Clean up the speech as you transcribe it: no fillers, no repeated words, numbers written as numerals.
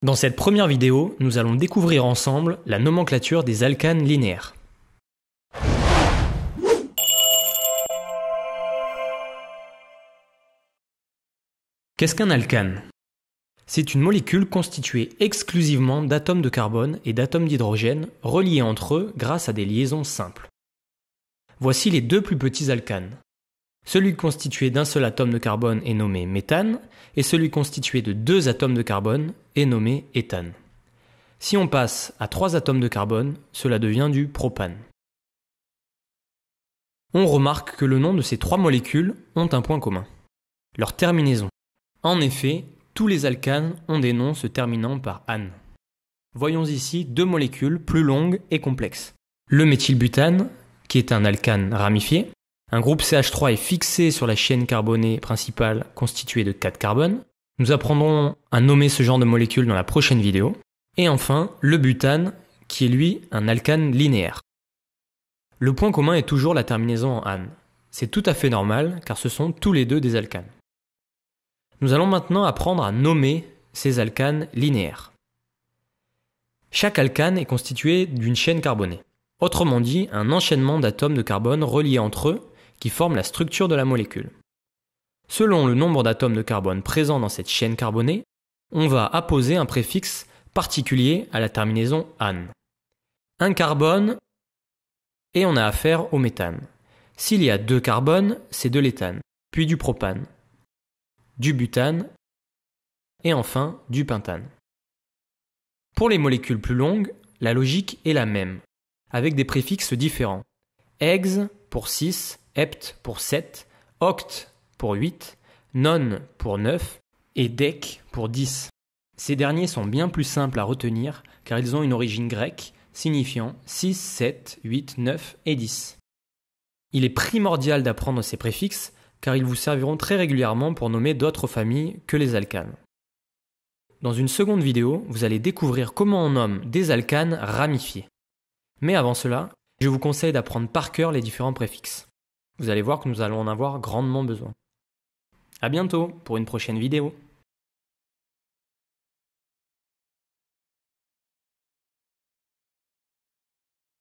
Dans cette première vidéo, nous allons découvrir ensemble la nomenclature des alcanes linéaires. Qu'est-ce qu'un alcane? C'est une molécule constituée exclusivement d'atomes de carbone et d'atomes d'hydrogène reliés entre eux grâce à des liaisons simples. Voici les deux plus petits alcanes. Celui constitué d'un seul atome de carbone est nommé méthane et celui constitué de deux atomes de carbone est nommé éthane. Si on passe à 3 atomes de carbone, cela devient du propane. On remarque que le nom de ces 3 molécules ont un point commun: leur terminaison. En effet, tous les alcanes ont des noms se terminant par -ane. Voyons ici 2 molécules plus longues et complexes. Le méthylbutane, qui est un alcane ramifié. Un groupe CH3 est fixé sur la chaîne carbonée principale constituée de 4 carbones. Nous apprendrons à nommer ce genre de molécules dans la prochaine vidéo. Et enfin, le butane, qui est lui un alcane linéaire. Le point commun est toujours la terminaison en -ane. C'est tout à fait normal car ce sont tous les deux des alcanes. Nous allons maintenant apprendre à nommer ces alcanes linéaires. Chaque alcane est constitué d'une chaîne carbonée. Autrement dit, un enchaînement d'atomes de carbone reliés entre eux qui forment la structure de la molécule. Selon le nombre d'atomes de carbone présents dans cette chaîne carbonée, on va apposer un préfixe particulier à la terminaison -ane. Un carbone et on a affaire au méthane. S'il y a 2 carbones, c'est de l'éthane, puis du propane, du butane et enfin du pentane. Pour les molécules plus longues, la logique est la même, avec des préfixes différents. Hex pour 6, hept pour 7, oct pour 8, non pour 9 et dec pour 10. Ces derniers sont bien plus simples à retenir car ils ont une origine grecque signifiant 6, 7, 8, 9 et 10. Il est primordial d'apprendre ces préfixes car ils vous serviront très régulièrement pour nommer d'autres familles que les alcanes. Dans une seconde vidéo, vous allez découvrir comment on nomme des alcanes ramifiés. Mais avant cela, je vous conseille d'apprendre par cœur les différents préfixes. Vous allez voir que nous allons en avoir grandement besoin. À bientôt pour une prochaine vidéo.